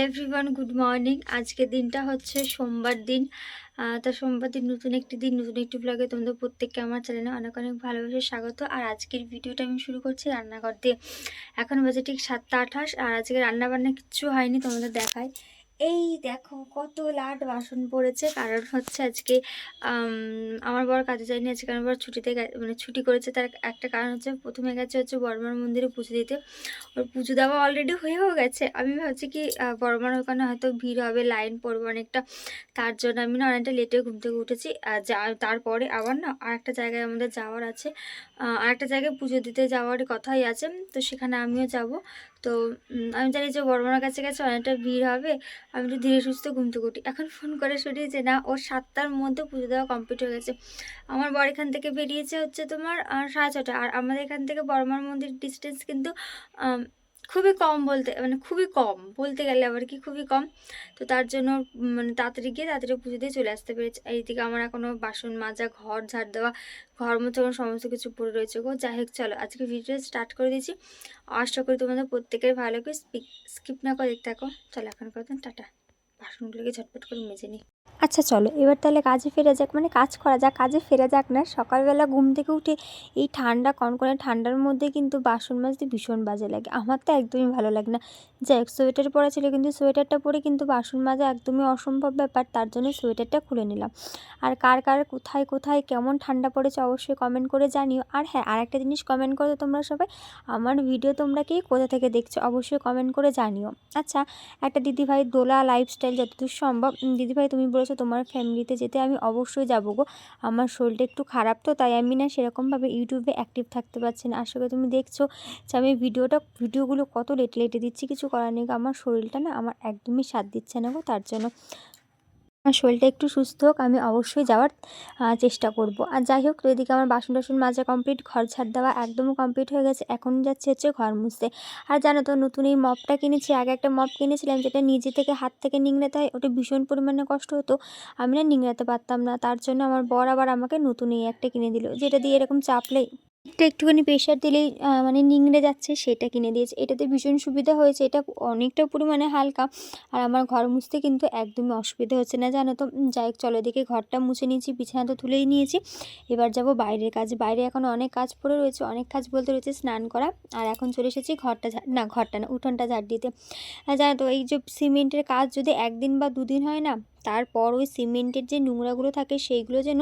Everyone, good morning. আজকের দিনটা হচ্ছে সোমবার দিন। তো সোমবার দিন নতুন একটি দিন, নতুন একটি ব্লগে তোমাদের প্রত্যেককে আমার চ্যানেলে অনেক অনেক ভালোবাসা স্বাগত। আর আজকের ভিডিওটা আমি শুরু করছি রান্নাঘর দিয়ে। এখন বাজে ঠিক 7টা 28, আর আজকে রান্নাবান্না কিচ্ছু হয়নি, তোমাদের দেখায়। এই দেখো কত লাট বাসন পড়েছে, কারণ হচ্ছে আজকে আমার বর কাজে যায়নি। আজকে আমার বর ছুটিতে মানে ছুটি করেছে। তার একটা কারণ হচ্ছে, প্রথমে গেছে হচ্ছে বর্মার মন্দিরে পুজো দিতে। ওর পুজো দেওয়া অলরেডি হয়েও গেছে। আমি ভাবছি কি বর্মার ওখানে হয়তো ভিড় হবে, লাইন পড়বে অনেকটা, তার জন্য আমি না অনেকটা লেটে ঘুম থেকে উঠেছি। তারপরে আবার না আরেকটা জায়গায় আমাদের যাওয়ার আছে, আরেকটা জায়গায় পুজো দিতে যাওয়ার কথাই আছে। তো সেখানে আমিও যাব। তো আমি জানি যে বর্মার কাছে গেছে অনেকটা ভিড় হবে, আমি একটু ধীরে সুস্থে ঘুম থেকে উঠি। এখন ফোন করে শুনি যে না, ওর 7টার মধ্যে পুজো দেওয়া কমপ্লিট হয়ে গেছে। আমার বর এখান থেকে বেরিয়েছে হচ্ছে তোমার 6:30, আর আমাদের এখান থেকে বর্মার মন্দির ডিস্টেন্স কিন্তু খুবই কম, বলতে মানে খুবই কম বলতে গেলে আবার কি, খুবই কম। তো তার জন্য মানে তাড়াতাড়ি গিয়ে তাড়াতাড়ি পুজো দিয়ে চলে আসতে পেরেছি। এইদিকে আমার এখনও বাসন মাজা, ঘর ঝাড় দেওয়া, ঘর মোছা, আমার সমস্ত কিছু পড়ে রয়েছে গো। যাই হোক, চলো আজকে ভিডিও স্টার্ট করে দিয়েছি। আশা করি তোমাদের প্রত্যেকের ভালো করে স্কিপ না করে দেখতে থাকো। চলো এখন করতেন টাটা, বাসনগুলোকে ঝটপট করে মেজে নিই। আচ্ছা চলো এবার তাহলে কাজে ফেরা যাক, মানে কাজ করা যাক, কাজে ফেরা যাক না। সকালবেলা ঘুম থেকে উঠে এই ঠান্ডা, কনকনে ঠান্ডার মধ্যে কিন্তু বাসন মাজতে ভীষণ বাজে লাগে। আমার তো একদমই ভালো লাগে না। যাই হোক, সোয়েটার পরা ছিল, কিন্তু সোয়েটারটা পরে কিন্তু বাসন মাজা একদমই অসম্ভব ব্যাপার। তার জন্য সোয়েটারটা খুলে নিলাম। আর কার কার কোথায় কোথায় কেমন ঠান্ডা পড়েছে অবশ্যই কমেন্ট করে জানিও। আর হ্যাঁ, আর একটা জিনিস কমেন্ট করো তোমরা সবাই, আমার ভিডিও তোমরা কি কোথা থেকে দেখছো অবশ্যই কমেন্ট করে জানিও। আচ্ছা, একটা দিদিভাই দোলা লাইফস্টাইল যতদূর সম্ভব, দিদিভাই তুমি বলেছো তোমার ফ্যামিলিতে যেতে, আমি অবশ্যই যাবো গো। আমার শরীরটা একটু খারাপ, তো তাই আমি না সেরকমভাবে ইউটিউবে অ্যাক্টিভ থাকতে পারছি না। আসলে তুমি দেখছো যে আমি ভিডিওগুলো কত লেটে লেটে দিচ্ছি, কিছু করার নেই। আমার শরীরটা না আমার একদমই সাথ দিচ্ছে না গো। তার জন্য আমার শরীরটা একটু সুস্থ হোক, আমি অবশ্যই যাওয়ার চেষ্টা করব। আর যাই হোক, তো এদিকে আমার বাসন টাসন মাজা কমপ্লিট, ঘর ঝাড় দেওয়া একদমই কমপ্লিট হয়ে গেছে। এখন যাচ্ছে হচ্ছে ঘর মুছতে। আর জানো তো, নতুন এই মপটা কিনেছি। আগে একটা মপ কিনেছিলাম যেটা নিজে থেকে হাত থেকে নিংড়াতে হয়, ওটা ভীষণ পরিমাণে কষ্ট হতো, আমি না নিংড়াতে পারতাম না। তার জন্য আমার বর আবার আমাকে নতুন এই একটা কিনে দিল, যেটা দিয়ে এরকম চাপলেই একটুখানি প্রেশার দিলেই মানে নিংড়ে যাচ্ছে, সেটা কিনে দিয়েছে। এটাতে ভীষণ সুবিধা হয়েছে, এটা অনেকটা পরিমাণে হালকা। আর আমার ঘর মুছতে কিন্তু একদমই অসুবিধা হচ্ছে না, জানো তো। যাই হোক, চলো এদিকে ঘরটা মুছে নিয়েছি, বিছানা তো তুলেই নিয়েছি। এবার যাব বাইরের কাজ। বাইরে এখন অনেক কাজ পড়ে রয়েছে, অনেক কাজ বলতে রয়েছে স্নান করা। আর এখন চলে এসেছি ঘরটা না উঠোনটা ঝাড় দিতে। আর জানো তো, এই যে সিমেন্টের কাজ যদি একদিন বা দুদিন হয় না, তারপর ওই সিমেন্টের যে নোংরাগুলো থাকে সেইগুলো যেন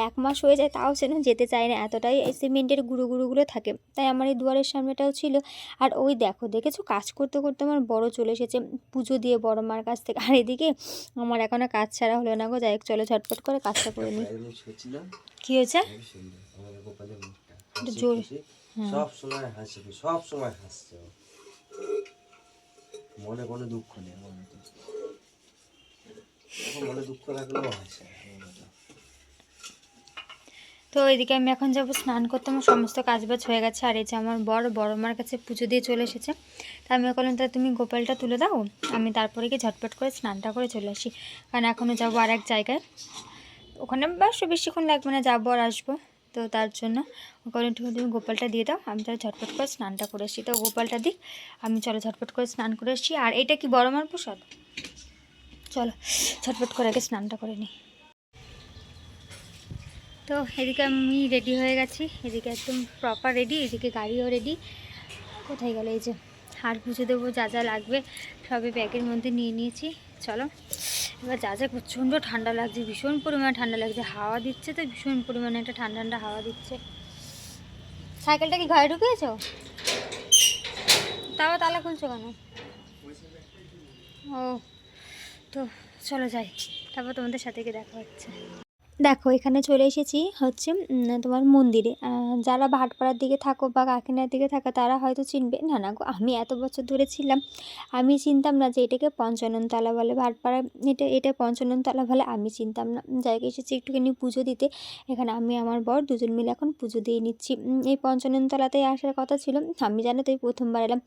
1 মাস হয়ে যায় তাও যেন যেতে চায় না, এতটাই এই সিমেন্টের গুঁড়োগুলো থাকে। তাই আমার এই দুয়ারের সামনেটাও ছিল। আর ওই দেখো, দেখেছো কাজ করতে করতে আমার বড় চলে এসেছে পুজো দিয়ে বড় মার কাছ থেকে। আর এদিকে আমার এখনো কাজ ছাড়া হলো না গো। যাই হোক, চলো ঝটপট করে কাজটা করে নিই। কি হয়েছে? একটু জোর। সব সময় হাসি, সব সময় হাসছে, মনে কোনো দুঃখ নেই। মনে দুঃখ লাগলেও হাসে। তো এদিকে আমি এখন যাবো স্নান করতে। আমার সমস্ত কাজবাজ হয়ে গেছে। আর এই যে আমার বড় মার কাছে পুজো দিয়ে চলে এসেছে। তা আমি বললাম, তা তুমি গোপালটা তুলে দাও, আমি তারপরে গিয়ে ঝটপট করে স্নানটা করে চলে আসি। কারণ এখনও যাবো আর এক জায়গায়, ওখানে বেশিক্ষণ লাগবে না, যাবো আর আসবো। তো তার জন্য ওখানে তুমি গোপালটা দিয়ে দাও, আমি তাহলে ঝটপট করে স্নানটা করে আসি। তো গোপালটা দিই, আমি চলো ঝটপট করে স্নান করে আসি। আর এটা কি বড় মার প্রসাদ, চলো ঝটপট করে আগে স্নানটা করে নিই। তো এদিকে আমি রেডি হয়ে গেছি, এদিকে একদম প্রপার রেডি, এদিকে গাড়িও রেডি। কোথায় গেল এই যে, হার পুজো দেবো, যা যা লাগবে সবই ব্যাগের মধ্যে নিয়ে নিয়েছি। চলো এবার যা প্রচণ্ড ঠান্ডা লাগছে, ভীষণ পরিমাণে ঠান্ডা লাগছে, হাওয়া দিচ্ছে তো ভীষণ পরিমাণে একটা ঠান্ডা ঠান্ডা হাওয়া দিচ্ছে। সাইকেলটা কি ঘরে ঢুকিয়েছো? তাও তালা খুলছো কেন? ও, তো চলো যাই, তারপর তোমাদের সাথে গিয়ে দেখা হচ্ছে। দেখো এখানে চলে এসেছি হচ্ছে তোমার মন্দিরে। যারা ভাটপাড়ার দিকে থাকো বা কাকিনার দিকে থাকো তারা হয়তো চিনবে। না না গো, আমি এত বছর ধরে ছিলাম, আমি চিনতাম না যে এটাকে পঞ্চাননতলা বলে। ভাটপাড়া এটা পঞ্চাননতলা বলে, আমি চিনতাম না। জায়গায় এসেছি একটুখানি পুজো দিতে। এখানে আমি আমার বর দুজন মিলে এখন পুজো দিয়ে নিচ্ছি। এই পঞ্চাননতলাতেই আসার কথা ছিল, আমি জানো তো এই প্রথমবার এলাম।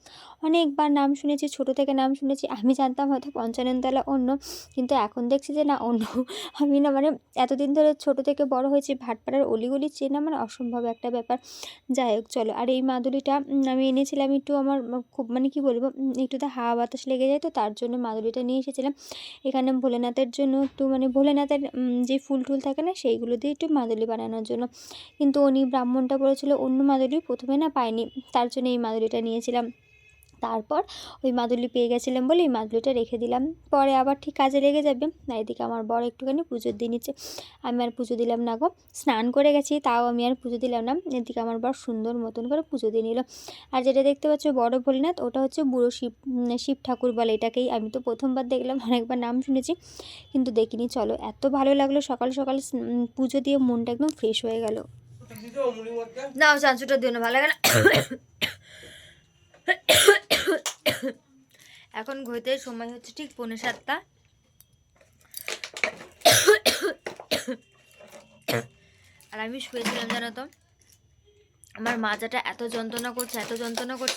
অনেকবার নাম শুনেছি, ছোটো থেকে নাম শুনেছি, আমি জানতাম হয়তো পঞ্চাননতলা অন্য, কিন্তু এখন দেখছি যে না অন্য। আমি না মানে এতদিন ধরে ছোটো থেকে বড় হয়েছি, ভাটপাড়ার অলিগলি চেনা মানে অসম্ভব একটা ব্যাপার। যাই হোক চলো, আর এই মাদুলিটা আমি এনেছিলাম একটু আমার খুব মানে কি বলবো, একটুতে হাওয়া বাতাস লেগে যায়, তো তার জন্য মাদুলিটা নিয়ে এসেছিলাম। এখানে ভোলেনাথের জন্য একটু মানে ভোলেনাথের যে ফুল টুল থাকে না, সেইগুলো দিয়ে একটু মাদুলি বানানোর জন্য। কিন্তু উনি ব্রাহ্মণটা বলেছিল অন্য মাদুলি, প্রথমে না পাইনি, তার জন্য এই মাদুলিটা নিয়েছিলাম। তারপর ওই মাদুলি পেয়ে গেছিলাম বলে এই মাদুলিটা রেখে দিলাম, পরে আবার ঠিক কাজে লেগে যাবে। না, এদিকে আমার বড় একটুখানি পুজোর দিয়ে নিচ্ছে, আমি আর পুজো দিলাম না গো, স্নান করে গেছি তাও আমি আর পুজো দিলাম না। এদিকে আমার বড় সুন্দর মতন করে পুজো দিয়ে নিল। আর যেটা দেখতে পাচ্ছ বড় ভোলেনাথ, ওটা হচ্ছে বুড়ো শিব, শিব ঠাকুর বলে এটাকেই। আমি তো প্রথমবার দেখলাম, অনেকবার নাম শুনেছি কিন্তু দেখিনি। চলো, এত ভালো লাগলো সকাল সকাল পুজো দিয়ে, মনটা একদম ফ্রেশ হয়ে গেল। না চাঁচুটা দিও না, ভালো লাগে না। এখন ঘুরতে সময় হচ্ছে ঠিক 6:45। আর আমি শুয়েছিলাম জানো তো, আমার মাজাটা এত যন্ত্রণা করছে,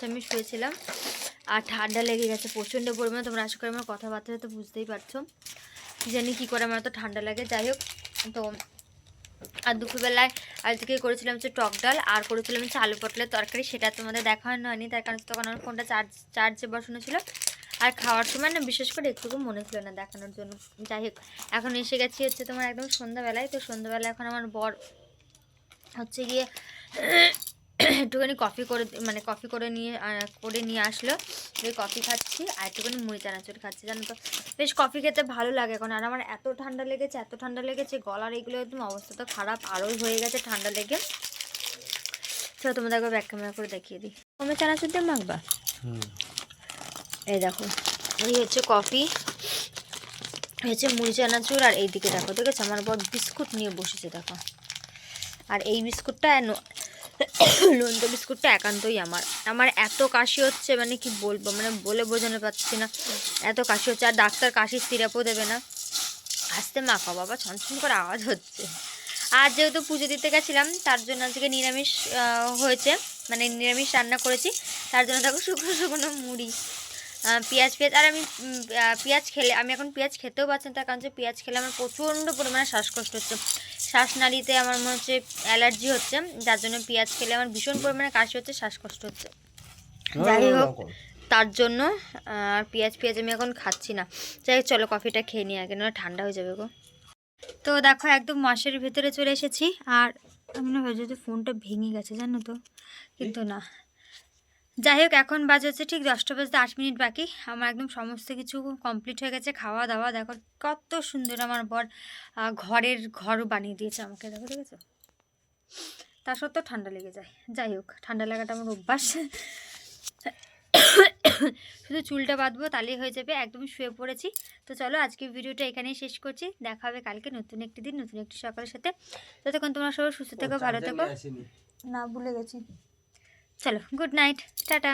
আমি শুয়েছিলাম আর ঠান্ডা লেগে গেছে প্রচণ্ড পরিমাণে। তোমরা আশা করি আমার কথাবার্তা তো বুঝতেই পারছো, কি জানি কী করে আমার এত ঠান্ডা লাগে। যাই হোক, তো আর দুপুরবেলায় আজকে করেছিলাম হচ্ছে টক ডাল, আর করেছিলাম হচ্ছে আলু পটলের তরকারি। সেটা তোমাদের দেখানো হয়নি, তার কারণ তখন আমার ফোনটা চার্জে বসানো ছিল, আর খাওয়ার সময় না বিশেষ করে একটুকু মনে ছিল না দেখানোর জন্য। যাই হোক, এখন এসে গেছি হচ্ছে তোমার একদম সন্ধ্যাবেলায়। তো সন্ধ্যাবেলায় এখন আমার বর হচ্ছে গিয়ে একটুখানি কফি করে নিয়ে আসলো। ওই কফি খাচ্ছি আর একটুখানি মুড়ি চানাচুর খাচ্ছি। জানো তো বেশ কফি খেতে ভালো লাগে এখন। আর আমার এত ঠান্ডা লেগেছে গলার এইগুলো একদম অবস্থা তো খারাপ, আরোই হয়ে গেছে ঠান্ডা লেগে। চলো তোমাদের একবার ব্যাক ক্যামেরা করে দেখিয়ে দিই। কমে চানাচুর দিয়ে মাখবা, এই দেখো এই হচ্ছে কফি, হচ্ছে মুড়ি চানাচুর, আর এইদিকে দেখো দেখেছো আমার বর বিস্কুট নিয়ে বসেছে দেখো। আর এই বিস্কুটটা লোন্ত বিস্কুটটা একান্তই আমার এত কাশি হচ্ছে, মানে কি বলবো, মানে বলে বোঝানো পারছি না, এত কাশি হচ্ছে। আর ডাক্তার কাশির সিরাপও দেবে না। আস্তে মাখা বাবা, ছনছন করে আওয়াজ হচ্ছে। আর যেহেতু পুজো দিতে গেছিলাম, তার জন্য আজকে নিরামিষ হয়েছে, মানে নিরামিষ রান্না করেছি। তার জন্য দেখো শুকনো শুকনো মুড়ি, পেঁয়াজ। আর আমি আমি এখন পেঁয়াজ খেতেও পারছি না, তার কারণ হচ্ছে পেঁয়াজ খেলে আমার প্রচণ্ড পরিমাণে শ্বাসকষ্ট হচ্ছে, শ্বাসনালীতে আমার মনে হচ্ছে অ্যালার্জি হচ্ছে, যার জন্য পেঁয়াজ খেলে আমার ভীষণ পরিমাণে কাশি হচ্ছে, শ্বাসকষ্ট হচ্ছে। যাই হোক, তার জন্য পেঁয়াজ আমি এখন খাচ্ছি না। যাই হোক চলো কফিটা খেয়ে নিই আগে, নাহলে ঠান্ডা হয়ে যাবে গো। তো দেখো একদম মাসের ভেতরে চলে এসেছি, আর আমি না ভাবছি যে ফোনটা ভেঙে গেছে জানো তো, কিন্তু না। যাই হোক, এখন বাজে হচ্ছে ঠিক 10টা বাজতে 8 মিনিট বাকি। আমার একদম সমস্ত কিছু কমপ্লিট হয়ে গেছে, খাওয়া দাওয়া। দেখো কত সুন্দর আমার বর ঘর বানিয়ে দিয়েছে আমাকে, দেখো দেখেছো। তা সত্ত্বেও ঠান্ডা লেগে যায়। যাই হোক, ঠান্ডা লাগাটা আমার অভ্যাস। শুধু চুলটা বাঁধবো তাহলেই হয়ে যাবে। একদম শুয়ে পড়েছি। তো চলো আজকে ভিডিওটা এখানেই শেষ করছি, দেখা হবে কালকে নতুন একটি দিন, নতুন একটি সকালের সাথে। ততক্ষণ তোমরা সবাই সুস্থ থেকো, ভালো থেকো। না ভুলে গেছি। চলো, গুড নাইট, টাটা।